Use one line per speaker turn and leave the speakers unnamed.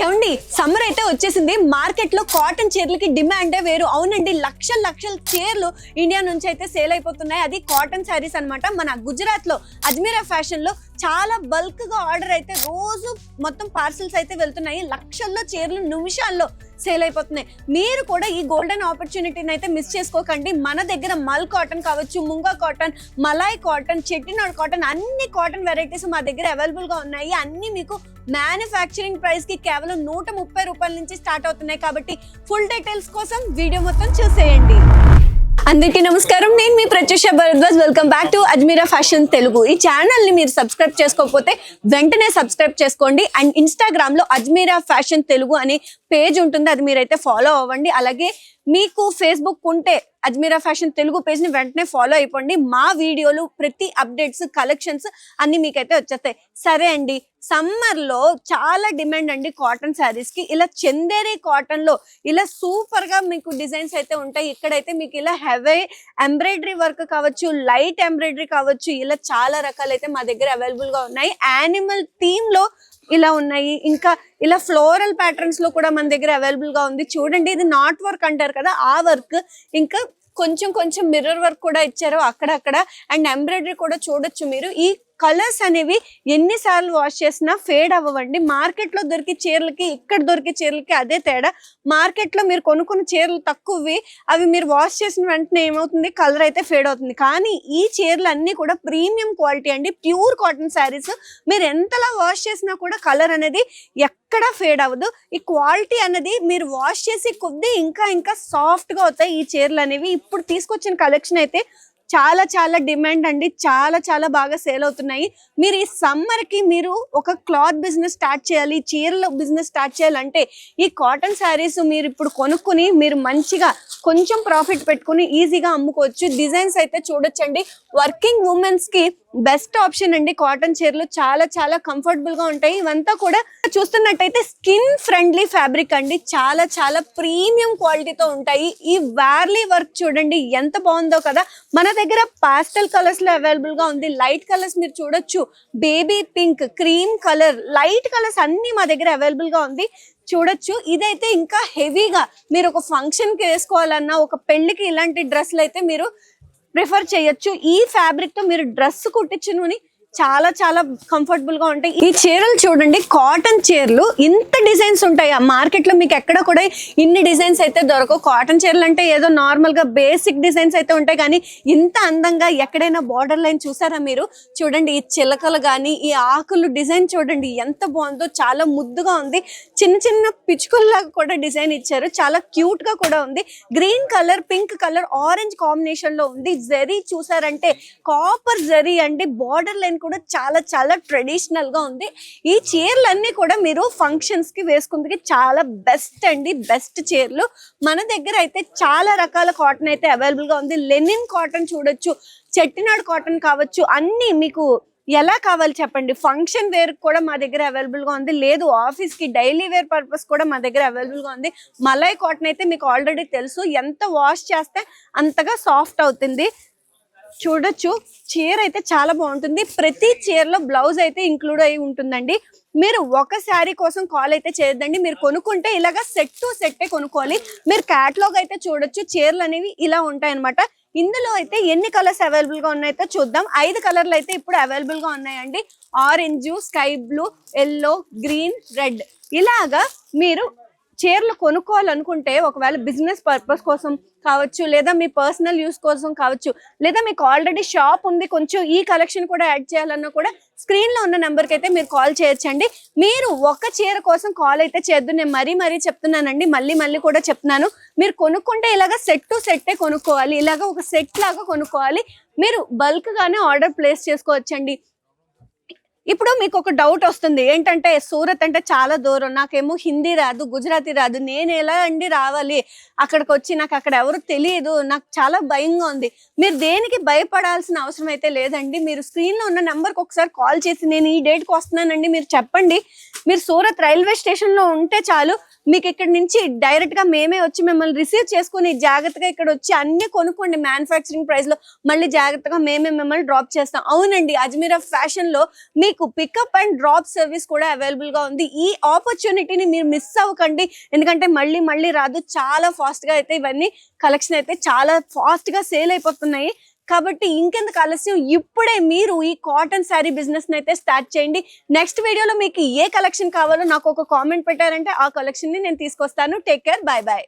ఏమండి సమ్మర్ అయితే వచ్చేసింది. మార్కెట్ లో కాటన్ చీరలకి డిమాండే వేరు. అవునండి, లక్షల లక్షల చీరలు ఇండియా నుంచి అయితే సేల్ అయిపోతున్నాయి. అది కాటన్ శారీస్ అన్నమాట. మన గుజరాత్ లో అజ్మీరా ఫ్యాషన్ లో చాలా బల్క్ గా ఆర్డర్ అయితే రోజు మొత్తం పార్సల్స్ అయితే వెళ్తున్నాయి. లక్షల్లో చీరలు నిమిషాల్లో సేల్ అయిపోతున్నాయి. మీరు కూడా ఈ గోల్డెన్ ఆపర్చునిటీని అయితే మిస్ చేసుకోకండి. మన దగ్గర మల్ కాటన్ కావచ్చు, munga cotton, Malay cotton, Chettinad cotton, అన్ని కాటన్ వెరైటీస్ మా దగ్గర అవైలబుల్ గా ఉన్నాయి. అన్ని మీకు మ్యానుఫ్యాక్చరింగ్ ప్రైస్ కి కేవలం 130 రూపాయల నుంచి స్టార్ట్ అవుతున్నాయి. కాబట్టి ఫుల్ డీటెయిల్స్ కోసం వీడియో మొత్తం చూసేయండి. అందరికీ నమస్కారం, నేను మీ Pratyusha Bharadwaj. Welcome back to Ajmera fashion Telugu. ఈ ఛానల్ ని మీరు సబ్స్క్రైబ్ చేసుకోకపోతే వెంటనే సబ్స్క్రైబ్ చేసుకోండి. అండ్ ఇన్స్టాగ్రామ్ లో అజ్మీరా ఫ్యాషన్ తెలుగు అనే పేజ్ ఉంటుంది, అది మీరైతే ఫాలో అవ్వండి. అలాగే మీకు ఫేస్బుక్ ఉంటే అజ్మీరా ఫ్యాషన్ తెలుగు పేజ్ ని వెంటనే ఫాలో అయిపోండి. మా వీడియోలు, ప్రతి అప్డేట్స్, కలెక్షన్స్ అన్ని మీకైతే వచ్చేస్తాయి. సరే అండి, సమ్మర్ లో చాలా డిమాండ్ అండి కాటన్ శారీస్ కి. ఇలా చందేరి కాటన్ లో ఇలా సూపర్ గా మీకు డిజైన్స్ అయితే ఉంటాయి. ఇక్కడైతే మీకు ఇలా హెవీ ఎంబ్రాయిడరీ వర్క్ కావచ్చు, లైట్ ఎంబ్రాయిడరీ కావచ్చు, ఇలా చాలా రకాలైతే మా దగ్గర అవైలబుల్ గా ఉన్నాయి. యానిమల్ థీమ్ లో ఇలా ఉన్నాయి. ఇంకా ఇలా ఫ్లోరల్ ప్యాటర్న్స్ లో కూడా మన దగ్గర అవైలబుల్ గా ఉంది. చూడండి, ఇది నాట్ వర్క్ అంటారు కదా, ఆ వర్క్. ఇంకా కొంచెం కొంచెం మిర్రర్ వర్క్ కూడా ఇచ్చారు అక్కడక్కడ. అండ్ ఎంబ్రాయిడరీ కూడా చూడొచ్చు మీరు. ఈ కలర్స్ అనేవి ఎన్నిసార్లు వాష్ చేసినా ఫేడ్ అవ్వండి. మార్కెట్ లో దొరికే చీరలకి, ఇక్కడ దొరికే చీరలకి అదే తేడా. మార్కెట్ లో మీరు కొనుక్కున్న చీరలు తక్కువవి, అవి మీరు వాష్ చేసిన వెంటనే ఏమవుతుంది, కలర్ అయితే ఫేడ్ అవుతుంది. కానీ ఈ చీరలు అన్ని కూడా ప్రీమియం క్వాలిటీ అండి, ప్యూర్ కాటన్ శారీస్. మీరు ఎంతలా వాష్ చేసినా కూడా కలర్ అనేది ఎక్కడా ఫేడ్ అవ్వదు. ఈ క్వాలిటీ అనేది మీరు వాష్ చేసి కొద్దీ ఇంకా ఇంకా సాఫ్ట్ గా అవుతాయి ఈ చీరలు అనేవి. ఇప్పుడు తీసుకొచ్చిన కలెక్షన్ అయితే చాలా చాలా డిమాండ్ అండి, చాలా చాలా బాగా సేల్ అవుతున్నాయి. మీరు ఈ సమ్మర్ కి మీరు ఒక క్లాత్ బిజినెస్ స్టార్ట్ చేయాలి, చీరల బిజినెస్ స్టార్ట్ చేయాలంటే ఈ కాటన్ శారీస్ మీరు ఇప్పుడు కొనుక్కుని మీరు మంచిగా కొంచెం ప్రాఫిట్ పెట్టుకుని ఈజీగా అమ్ముకోవచ్చు. డిజైన్స్ అయితే చూడొచ్చండి. వర్కింగ్ ఉమెన్స్ కి బెస్ట్ ఆప్షన్ అండి కాటన్ చీరలు. చాలా చాలా కంఫర్టబుల్ గా ఉంటాయి. ఇవంతా కూడా చూస్తున్నట్టయితే స్కిన్ ఫ్రెండ్లీ ఫ్యాబ్రిక్ అండి, చాలా చాలా ప్రీమియం క్వాలిటీతో ఉంటాయి. ఈ వార్లీ వర్క్ చూడండి ఎంత బాగుందో కదా. మన దగ్గర పాస్టల్ కలర్స్ లో అవైలబుల్ గా ఉంది. లైట్ కలర్స్ మీరు చూడొచ్చు, baby pink, cream colour, light colours అన్ని మా దగ్గర అవైలబుల్ గా ఉంది. చూడొచ్చు, ఇదైతే ఇంకా హెవీగా మీరు ఒక ఫంక్షన్ కి వేసుకోవాలన్నా, ఒక పెళ్లికి ఇలాంటి డ్రెస్సులు అయితే మీరు ప్రిఫర్ చేయొచ్చు. ఈ ఫ్యాబ్రిక్ తో మీరు డ్రెస్ కుట్టించుని చాలా చాలా కంఫర్టబుల్ గా ఉంటాయి. ఈ చీరలు చూడండి, కాటన్ చీరలు ఇంత డిజైన్స్ ఉంటాయి. ఆ మార్కెట్ లో మీకు ఎక్కడ కూడా ఇన్ని డిజైన్స్ అయితే దొరకవు. కాటన్ చీరలు అంటే ఏదో నార్మల్ గా బేసిక్ డిజైన్స్ అయితే ఉంటాయి, కానీ ఇంత అందంగా ఎక్కడైనా బార్డర్ లైన్ చూసారా మీరు? చూడండి, ఈ చిలకలు కానీ ఈ ఆకులు డిజైన్ చూడండి ఎంత బాగుందో, చాలా ముద్దుగా ఉంది. చిన్న చిన్న పిచ్చుకల్లాగా కూడా డిజైన్ ఇచ్చారు, చాలా క్యూట్ గా కూడా ఉంది. Green colour, pink colour, orange combination లో ఉంది. జరీ చూసారంటే కాపర్ జరీ అండి. బార్డర్ లైన్ కూడా చాలా చాలా ట్రెడిషనల్ గా ఉంది. ఈ చీరలన్నీ కూడా మీరు ఫంక్షన్స్ కి వేసుకుందుకు చాలా బెస్ట్ అండి, బెస్ట్ చీరలు. మన దగ్గర అయితే చాలా రకాల కాటన్ అయితే అవైలబుల్ గా ఉంది. లెనిన్ కాటన్ చూడొచ్చు, చెట్టినాడు కాటన్ కావచ్చు, అన్ని మీకు ఎలా కావాలి చెప్పండి. ఫంక్షన్ వేర్ కూడా మా దగ్గర అవైలబుల్ గా ఉంది, లేదు ఆఫీస్ కి డైలీ వేర్ పర్పస్ కూడా మా దగ్గర అవైలబుల్ గా ఉంది. మలాయ్ కాటన్ అయితే మీకు ఆల్రెడీ తెలుసు, ఎంత వాష్ చేస్తే అంతగా సాఫ్ట్ అవుతుంది. చూడొచ్చు, చీర అయితే చాలా బాగుంటుంది. ప్రతి చీరలో బ్లౌజ్ అయితే ఇంక్లూడ్ అయి ఉంటుందండి. మీరు ఒక శారీ కోసం కాల్ అయితే చేయొద్దండి. మీరు కొనుక్కుంటే ఇలాగా సెట్ టు సెట్టే కొనుక్కోవాలి. మీరు క్యాటలాగ్ అయితే చూడొచ్చు, చీరలు అనేవి ఇలా ఉంటాయి అనమాట. ఇందులో అయితే ఎన్ని కలర్స్ అవైలబుల్ గా ఉన్నాయో చూద్దాం. 5 కలర్లు అయితే ఇప్పుడు అవైలబుల్ గా ఉన్నాయండి. Orange, sky blue, yellow, green, red. ఇలాగా మీరు చీరలు కొనుక్కోవాలనుకుంటే, ఒకవేళ బిజినెస్ పర్పస్ కోసం కావచ్చు, లేదా మీ పర్సనల్ యూస్ కోసం కావచ్చు, లేదా మీకు ఆల్రెడీ షాప్ ఉంది, కొంచెం ఈ కలెక్షన్ కూడా యాడ్ చేయాలన్నా కూడా స్క్రీన్ లో ఉన్న నెంబర్కి అయితే మీరు కాల్ చేయొచ్చండి. మీరు ఒక చీర కోసం కాల్ అయితే చేయొద్దు, నేను మరీ చెప్తున్నానండి, మళ్ళీ కూడా చెప్తున్నాను. మీరు కొనుక్కుంటే ఇలాగ సెట్ టు సెట్టే కొనుక్కోవాలి, ఇలాగ ఒక సెట్ లాగా కొనుక్కోవాలి. మీరు బల్క్ గానే ఆర్డర్ ప్లేస్ చేసుకోవచ్చండి. ఇప్పుడు మీకు ఒక డౌట్ వస్తుంది, ఏంటంటే సూరత్ అంటే చాలా దూరం, నాకేమో హిందీ రాదు, గుజరాతీ రాదు, నేను ఎలా అండి రావాలి అక్కడికి వచ్చి, నాకు అక్కడ ఎవరు తెలియదు, నాకు చాలా భయంగా ఉంది. మీరు దేనికి భయపడాల్సిన అవసరం అయితే లేదండి. మీరు స్క్రీన్ లో ఉన్న నెంబర్కి ఒకసారి కాల్ చేసి నేను ఈ డేట్కి వస్తున్నానండి మీరు చెప్పండి. మీరు సూరత్ రైల్వే స్టేషన్ లో ఉంటే చాలు, మీకు ఇక్కడ నుంచి డైరెక్ట్ గా మేమే వచ్చి మిమ్మల్ని రిసీవ్ చేసుకుని జాగ్రత్తగా ఇక్కడ వచ్చి అన్ని కొనుక్కోండి మ్యానుఫ్యాక్చరింగ్ ప్రైస్ లో, మళ్ళీ జాగ్రత్తగా మేమే మిమ్మల్ని డ్రాప్ చేస్తాం. అవునండి, అజ్మీరా ఫ్యాషన్ లో మీకు పికప్ అండ్ డ్రాప్ సర్వీస్ కూడా అవైలబుల్ గా ఉంది. ఈ ఆపర్చునిటీని మీరు మిస్ అవ్వకండి, ఎందుకంటే మళ్ళీ మళ్ళీ రాదు. చాలా ఫాస్ట్ గా అయితే ఇవన్నీ కలెక్షన్ అయితే చాలా ఫాస్ట్ గా సేల్ అయిపోతున్నాయి. కాబట్టి ఇంకెందుకు ఆలస్యం, ఇప్పుడే మీరు ఈ కాటన్ శారీ బిజినెస్ అయితే స్టార్ట్ చేయండి. నెక్స్ట్ వీడియోలో మీకు ఏ కలెక్షన్ కావాలో నాకు ఒక కామెంట్ పెట్టారంటే ఆ కలెక్షన్ ని నేను తీసుకొస్తాను. Take care, by by.